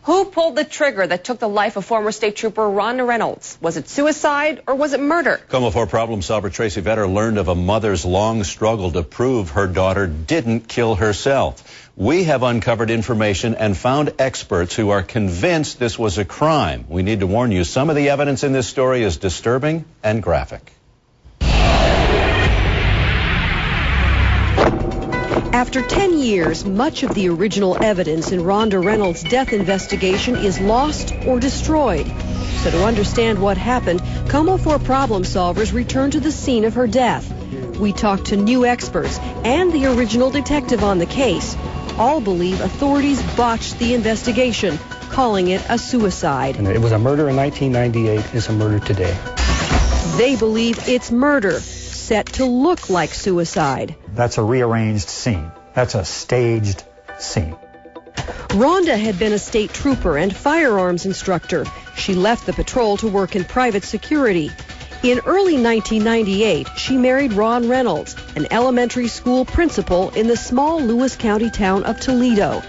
Who pulled the trigger that took the life of former state trooper Ronda Reynolds? Was it suicide or was it murder? KOMO 4 problem solver Tracy Vetter learned of a mother's long struggle to prove her daughter didn't kill herself. We have uncovered information and found experts who are convinced this was a crime. We need to warn you, some of the evidence in this story is disturbing and graphic. After 10 years, much of the original evidence in Ronda Reynolds' death investigation is lost or destroyed. So to understand what happened, KOMO 4 problem solvers returned to the scene of her death. We talked to new experts and the original detective on the case. All believe authorities botched the investigation, calling it a suicide. And it was a murder in 1998, it's a murder today. They believe it's murder, set to look like suicide. That's a rearranged scene. That's a staged scene. Ronda had been a state trooper and firearms instructor. She left the patrol to work in private security. In early 1998, she married Ron Reynolds, an elementary school principal in the small Lewis County town of Toledo.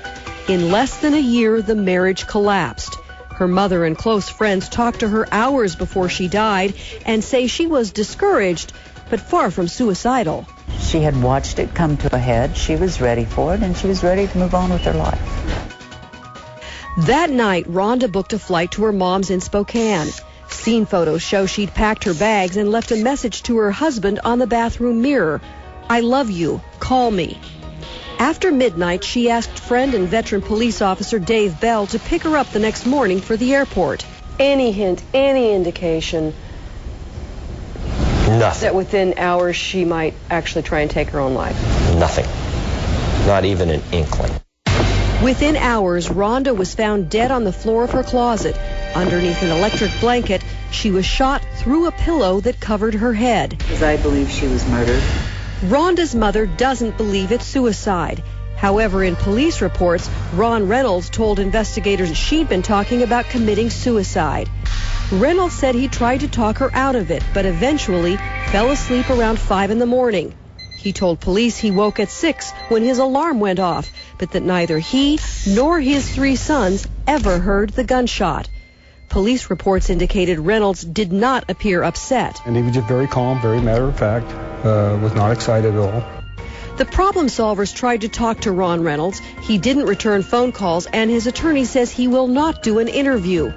In less than a year, the marriage collapsed. Her mother and close friends talked to her hours before she died and say she was discouraged, but far from suicidal. She had watched it come to a head. She was ready for it, and she was ready to move on with her life. That night, Ronda booked a flight to her mom's in Spokane. Scene photos show she'd packed her bags and left a message to her husband on the bathroom mirror. "I love you. Call me." After midnight, she asked friend and veteran police officer Dave Bell to pick her up the next morning for the airport. Any hint, any indication Nothing. that within hours she might actually try and take her own life? Nothing. Not even an inkling. Within hours, Ronda was found dead on the floor of her closet. Underneath an electric blanket, she was shot through a pillow that covered her head. Because I believe she was murdered. Ronda's mother doesn't believe it's suicide. However, in police reports, Ron Reynolds told investigators she'd been talking about committing suicide. Reynolds said he tried to talk her out of it, but eventually fell asleep around 5 in the morning. He told police he woke at 6 when his alarm went off, but that neither he nor his 3 sons ever heard the gunshot. Police reports indicated Reynolds did not appear upset. And he was just very calm, very matter of fact, was not excited at all. The problem solvers tried to talk to Ron Reynolds. He didn't return phone calls, and his attorney says he will not do an interview.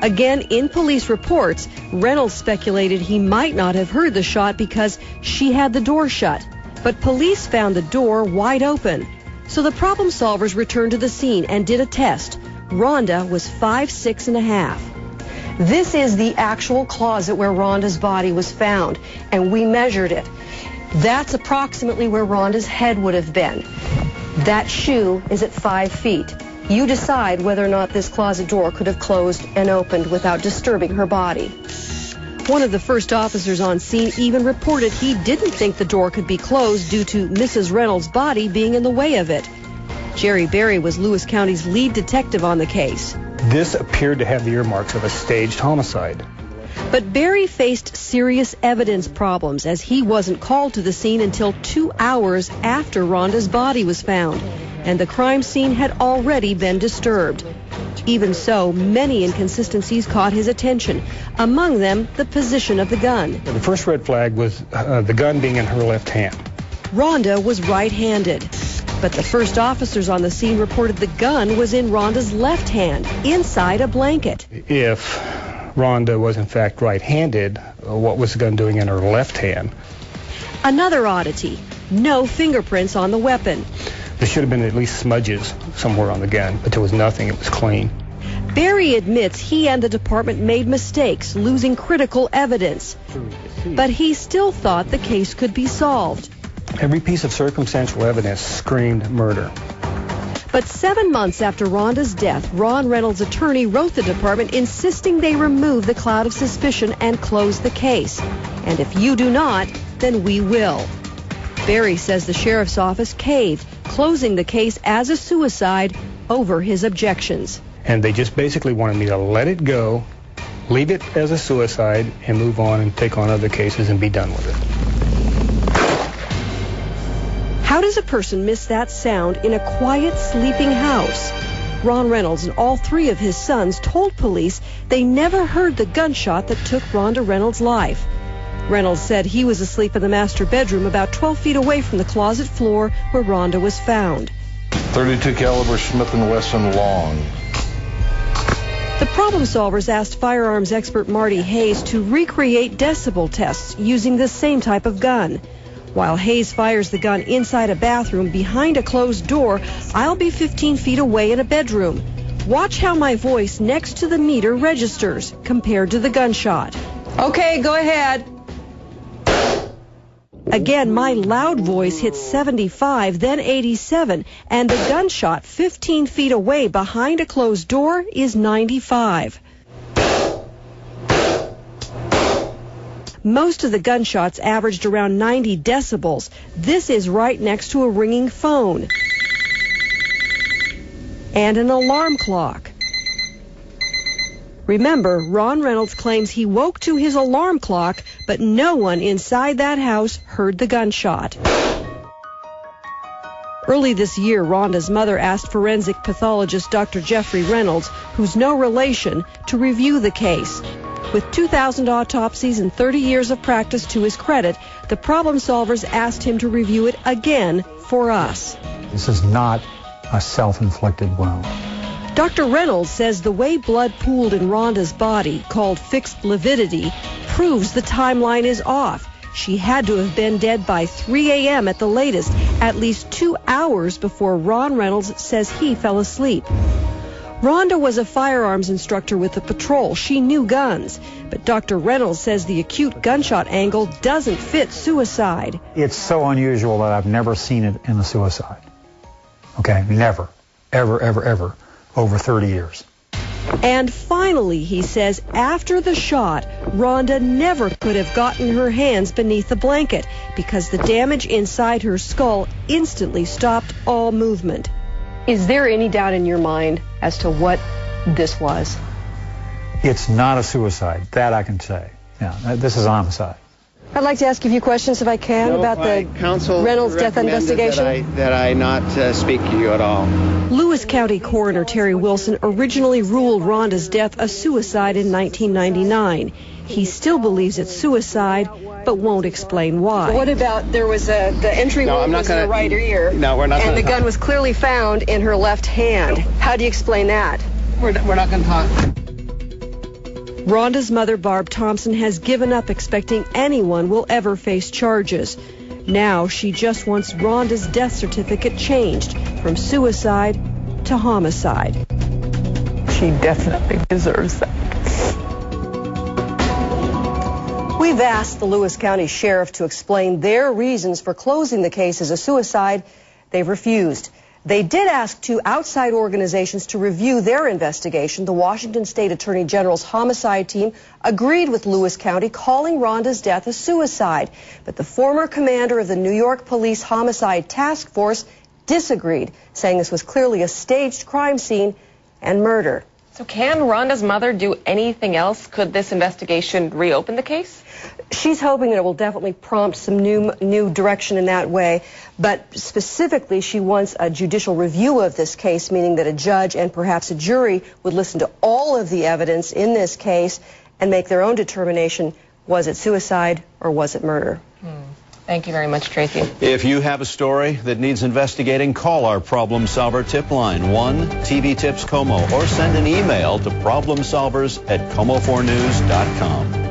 Again, in police reports, Reynolds speculated he might not have heard the shot because she had the door shut. But police found the door wide open. So the problem solvers returned to the scene and did a test. Ronda was 5'6½". This is the actual closet where Ronda's body was found, and we measured it. That's approximately where Ronda's head would have been. That shoe is at 5 feet. You decide whether or not this closet door could have closed and opened without disturbing her body. One of the first officers on scene even reported he didn't think the door could be closed due to Mrs. Reynolds' body being in the way of it. Jerry Berry was Lewis County's lead detective on the case. This appeared to have the earmarks of a staged homicide. But Berry faced serious evidence problems as he wasn't called to the scene until 2 hours after Ronda's body was found, and the crime scene had already been disturbed. Even so, many inconsistencies caught his attention, among them the position of the gun. The first red flag was the gun being in her left hand. Ronda was right-handed, but the first officers on the scene reported the gun was in Ronda's left hand, inside a blanket. If Ronda was in fact right-handed, what was the gun doing in her left hand? Another oddity, no fingerprints on the weapon. There should have been at least smudges somewhere on the gun, but there was nothing. It was clean. Berry admits he and the department made mistakes, losing critical evidence. But he still thought the case could be solved. Every piece of circumstantial evidence screamed murder. But 7 months after Ronda's death, Ron Reynolds' attorney wrote the department insisting they remove the cloud of suspicion and close the case. And if you do not, then we will. Berry says the sheriff's office caved, closing the case as a suicide over his objections. And they just basically wanted me to let it go, leave it as a suicide, and move on and take on other cases and be done with it. How does a person miss that sound in a quiet, sleeping house? Ron Reynolds and all three of his sons told police they never heard the gunshot that took Ronda Reynolds' life. Reynolds said he was asleep in the master bedroom about 12 feet away from the closet floor where Ronda was found. .32 caliber Smith & Wesson long. The problem solvers asked firearms expert Marty Hayes to recreate decibel tests using the same type of gun. While Hayes fires the gun inside a bathroom behind a closed door, I'll be 15 feet away in a bedroom. Watch how my voice next to the meter registers compared to the gunshot. Okay, go ahead. Again, my loud voice hits 75, then 87, and the gunshot 15 feet away behind a closed door is 95. Most of the gunshots averaged around 90 decibels. This is right next to a ringing phone and an alarm clock. Remember, Ron Reynolds claims he woke to his alarm clock, but no one inside that house heard the gunshot. Early this year, Ronda's mother asked forensic pathologist Dr. Jeffrey Reynolds, who's no relation, to review the case. With 2,000 autopsies and 30 years of practice to his credit, the problem solvers asked him to review it again for us. This is not a self-inflicted wound. Dr. Reynolds says the way blood pooled in Ronda's body, called fixed lividity, proves the timeline is off. She had to have been dead by 3 a.m. at the latest, at least 2 hours before Ron Reynolds says he fell asleep. Ronda was a firearms instructor with the patrol. She knew guns. But Dr. Reynolds says the acute gunshot angle doesn't fit suicide. It's so unusual that I've never seen it in a suicide. Okay, never. Ever, ever, ever. Over 30 years. And finally, he says, after the shot, Ronda never could have gotten her hands beneath the blanket because the damage inside her skull instantly stopped all movement. Is there any doubt in your mind as to what this was? It's not a suicide. That I can say. Yeah, this is a homicide. I'd like to ask you a few questions, if I can, about the Reynolds death investigation. That I not speak to you at all. Lewis County Coroner Terry Wilson originally ruled Ronda's death a suicide in 1999. He still believes it's suicide, but won't explain why. What about there was the entry wound was in her right ear? No, we're not. And the gun was clearly found in her left hand. How do you explain that? We're not going to talk. Ronda's mother, Barb Thompson, has given up expecting anyone will ever face charges. Now she just wants Ronda's death certificate changed from suicide to homicide. She definitely deserves that. We've asked the Lewis County Sheriff to explain their reasons for closing the case as a suicide. They've refused. They did ask two outside organizations to review their investigation. The Washington State Attorney General's homicide team agreed with Lewis County, calling Ronda's death a suicide. But the former commander of the New York Police Homicide Task Force disagreed, saying this was clearly a staged crime scene and murder. So can Ronda's mother do anything else? Could this investigation reopen the case? She's hoping that it will definitely prompt some new direction in that way. But specifically, she wants a judicial review of this case, meaning that a judge and perhaps a jury would listen to all of the evidence in this case and make their own determination. Was it suicide or was it murder? Thank you very much, Tracy. If you have a story that needs investigating, call our Problem Solver tip line, 1-TV-TIPS-COMO, or send an email to problemsolvers@como4news.com.